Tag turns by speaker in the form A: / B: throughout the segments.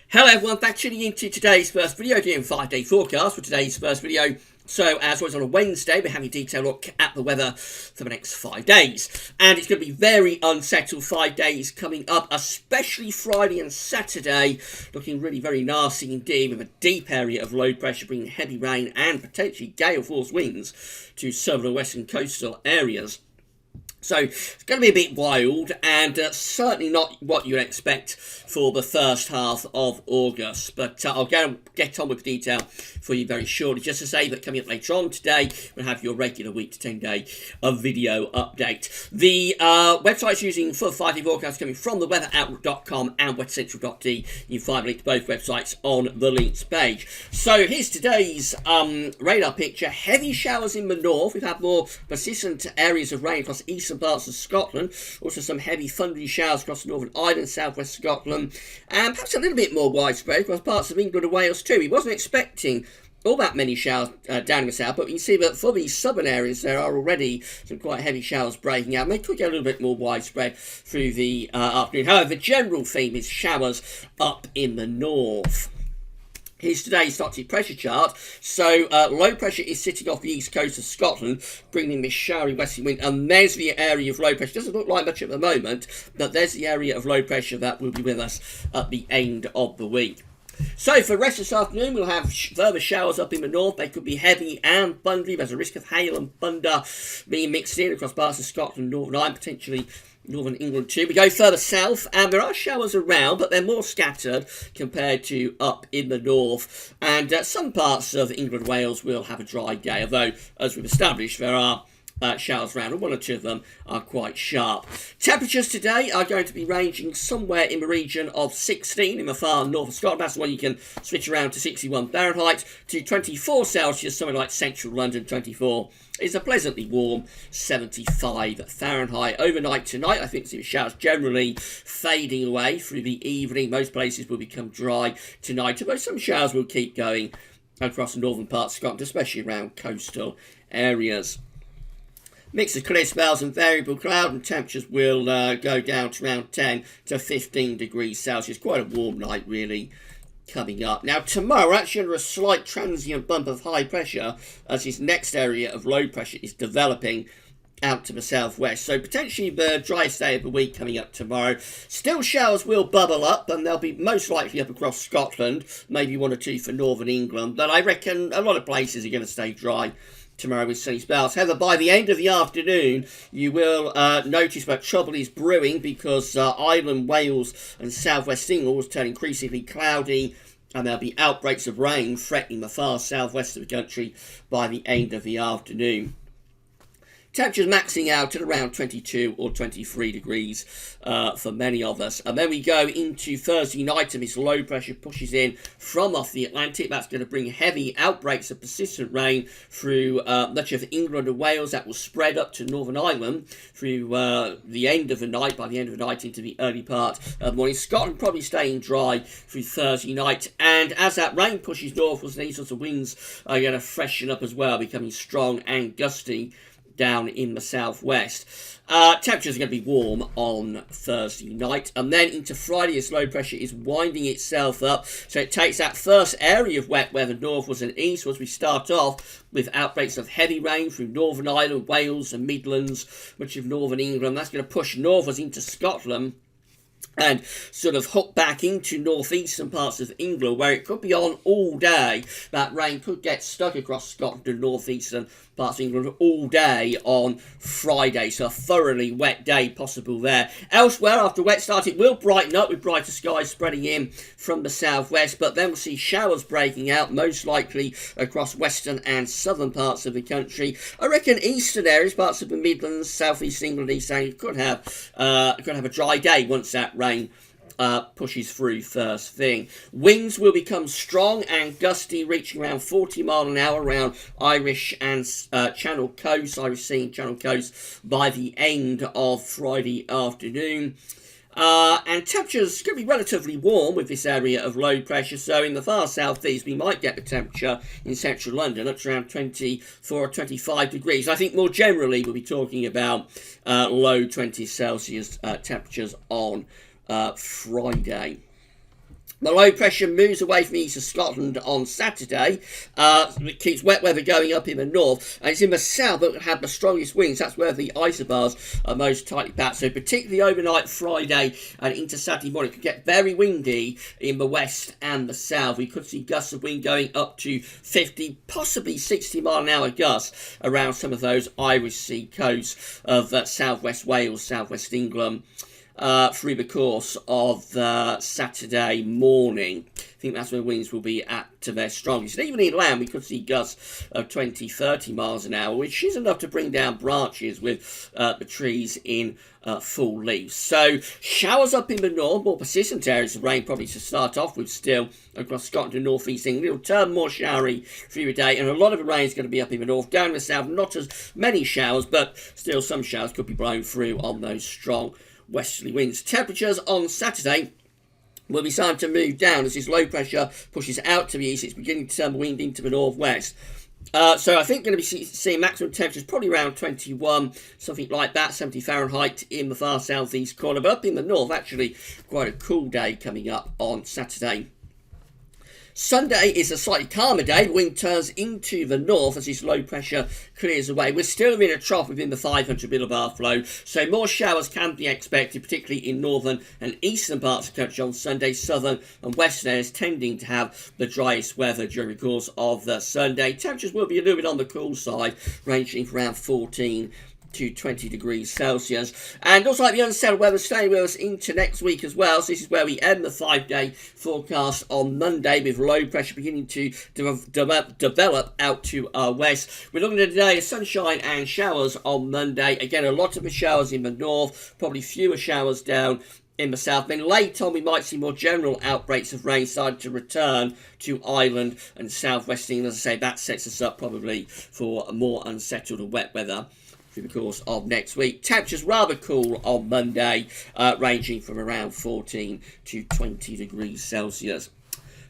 A: Hello everyone, thanks for tuning into today's first video, doing 5-day forecast for today's first video. So as always on a Wednesday, we're having a detailed look at the weather for the next 5 days. And it's going to be very unsettled 5 days coming up, especially Friday and Saturday, looking really very nasty indeed, with a deep area of low pressure bringing heavy rain and potentially gale force winds to southern and western coastal areas. So it's going to be a bit wild and certainly not what you'd expect for the first half of August. But I'll get on with the detail for you very shortly. Just to say that coming up later on today, we'll have your regular week to 10 day video update. The websites using for 5-day forecast coming from the weatheroutlook.com and weathercentral.de. You can find a link to both websites on the links page. So here's today's radar picture. Heavy showers in the north. We've had more persistent areas of rain across eastern parts of Scotland, also some heavy thundery showers across the Northern Ireland, southwest Scotland, and perhaps a little bit more widespread across parts of England and Wales too. He wasn't expecting all that many showers down in the south, but you can see that for these southern areas there are already some quite heavy showers breaking out, and they could get a little bit more widespread through the afternoon. However, the general theme is showers up in the north. Here's today's stochastic pressure chart. So low pressure is sitting off the east coast of Scotland, bringing this showery westerly wind, and there's the area of low pressure. Doesn't look like much at the moment, but there's the area of low pressure that will be with us at the end of the week. So for the rest of this afternoon, we'll have further showers up in the north. They could be heavy and thundery. There's a risk of hail and thunder being mixed in across parts of Scotland, Northern Ireland, potentially Northern England too. We go further south and there are showers around, but they're more scattered compared to up in the north. And some parts of England and Wales will have a dry day, although, as we've established, there are showers around, and one or two of them are quite sharp. Temperatures today are going to be ranging somewhere in the region of 16 in the far north of Scotland. That's the one you can switch around to 61 Fahrenheit, to 24 Celsius, somewhere like central London, 24. It's a pleasantly warm 75 Fahrenheit. Overnight tonight, I think the showers generally fading away through the evening. Most places will become dry tonight, although some showers will keep going across the northern parts of Scotland, especially around coastal areas. Mix of clear spells and variable cloud, and temperatures will go down to around 10 to 15 degrees Celsius. Quite a warm night, really, coming up. Now, tomorrow, we're actually under a slight transient bump of high pressure as this next area of low pressure is developing out to the southwest. So potentially the driest day of the week coming up tomorrow. Still showers will bubble up, and they'll be most likely up across Scotland, maybe one or two for northern England. But I reckon a lot of places are going to stay dry tomorrow with sunny spells. However, by the end of the afternoon, you will notice that trouble is brewing, because Ireland, Wales and southwest England will turn increasingly cloudy, and there'll be outbreaks of rain threatening the far southwest of the country by the end of the afternoon. Temperatures maxing out at around 22 or 23 degrees for many of us. And then we go into Thursday night, and this low pressure pushes in from off the Atlantic. That's going to bring heavy outbreaks of persistent rain through much of England and Wales. That will spread up to Northern Ireland through the end of the night, by the end of the night into the early part of the morning. Scotland probably staying dry through Thursday night. And as that rain pushes northwards, these sorts of winds are going to freshen up as well, becoming strong and gusty down in the southwest. Temperatures are going to be warm on Thursday night, and then into Friday as low pressure is winding itself up, so it takes that first area of wet weather northwards and eastwards. We start off with outbreaks of heavy rain through Northern Ireland, Wales and Midlands, much of northern England. That's going to push northwards into Scotland and sort of hook back into northeastern parts of England, where it could be on all day. That rain could get stuck across Scotland and northeastern parts of England all day on Friday, so a thoroughly wet day possible there. Elsewhere, after a wet start, it will brighten up with brighter skies spreading in from the southwest, but then we'll see showers breaking out, most likely across western and southern parts of the country. I reckon eastern areas, parts of the Midlands, southeast England, East Anglia, could have a dry day once that rain pushes through first thing. Winds will become strong and gusty, reaching around 40 miles an hour around Irish and Channel Coast, Irish Sea and Channel Coast by the end of Friday afternoon. And temperatures going to be relatively warm with this area of low pressure. So in the far southeast, we might get the temperature in central London up to around 24 or 25 degrees. I think more generally we'll be talking about low 20 Celsius temperatures on Friday. The low pressure moves away from the east of Scotland on Saturday. It keeps wet weather going up in the north, and it's in the south that will have the strongest winds. That's where the isobars are most tightly packed. So particularly overnight Friday and into Saturday morning, it could get very windy in the west and the south. We could see gusts of wind going up to 50, possibly 60 mile an hour gusts around some of those Irish Sea coasts of southwest Wales, southwest England. Through the course of Saturday morning. I think that's where winds will be at their strongest. And even inland, we could see gusts of 20, 30 miles an hour, which is enough to bring down branches with the trees in full leaf. So showers up in the north, more persistent areas of rain probably to start off with still across Scotland and North East England. It'll turn more showery through the day, and a lot of the rain is going to be up in the north. Down in the south, not as many showers, but still some showers could be blown through on those strong westerly winds. Temperatures on Saturday will be starting to move down as this low pressure pushes out to the east. It's beginning to turn the wind into the northwest. So I think going to be seeing maximum temperatures probably around 21, something like that, 70 Fahrenheit in the far southeast corner. But up in the north, actually quite a cool day coming up on Saturday. Sunday is a slightly calmer day. The wind turns into the north as this low pressure clears away. We're still in a trough within the 500 millibar flow, so more showers can be expected, particularly in northern and eastern parts of the country on Sunday. Southern and western areas tending to have the driest weather during the course of the Sunday. Temperatures will be a little bit on the cool side, ranging from around 14 to 20 degrees Celsius. And also like the unsettled weather staying with us into next week as well. So this is where we end the 5-day forecast on Monday with low pressure beginning to develop out to our west. We're looking at a day of sunshine and showers on Monday. Again, a lot of the showers in the north, probably fewer showers down in the south. Then late on we might see more general outbreaks of rain starting to return to Ireland and southwest England. As I say, that sets us up probably for a more unsettled and wet weather through the course of next week. Temperatures rather cool on Monday, ranging from around 14 to 20 degrees Celsius.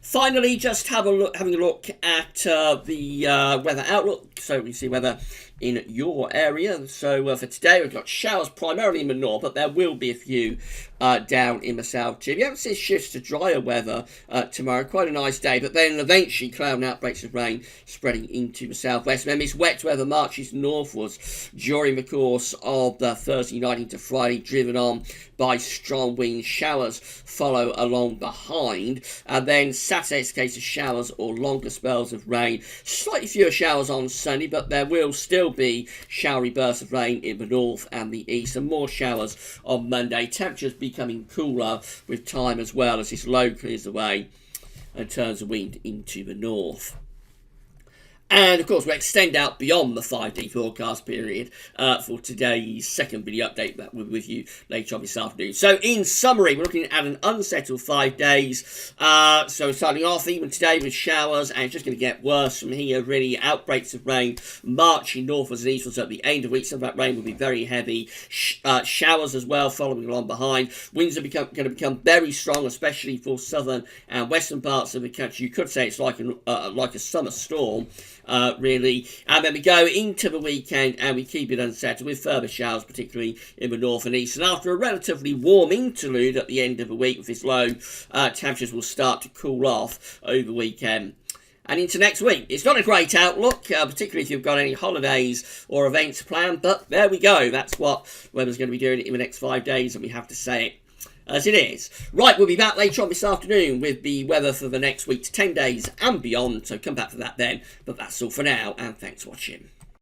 A: Finally, just having a look at the weather outlook. So we see weather in your area. So for today, we've got showers primarily in the north, but there will be a few down in the south too. We haven't seen shifts to drier weather tomorrow. Quite a nice day, but then eventually cloud and outbreaks of rain spreading into the southwest. Then this wet weather marches northwards during the course of Thursday night into Friday, driven on by strong wind. Showers follow along behind, and then Saturday's case of showers or longer spells of rain. Slightly fewer showers on Sunday, but there will still be showery bursts of rain in the north and the east, and more showers on Monday. Temperatures becoming cooler with time as well as this low clears away and turns the wind into the north. And of course, we'll extend out beyond the 5-day forecast period for today's second video update that we'll be with you later on this afternoon. So, in summary, we're looking at an unsettled 5 days. So, starting off even today with showers, and it's just going to get worse from here, really. Outbreaks of rain marching northwards and eastwards at the end of the week. Some of that rain will be very heavy. Showers as well following along behind. Winds are going to become very strong, especially for southern and western parts of the country. You could say it's like a summer storm. Really, and then we go into the weekend and we keep it unsettled with further showers, particularly in the north and east. And after a relatively warm interlude at the end of the week with this low, temperatures will start to cool off over the weekend and into next week. It's not a great outlook, particularly if you've got any holidays or events planned, but there we go. That's what weather's going to be doing in the next 5 days, and we have to say it as it is. Right, we'll be back later on this afternoon with the weather for the next week to 10 days and beyond, so come back for that then. But that's all for now, and thanks for watching.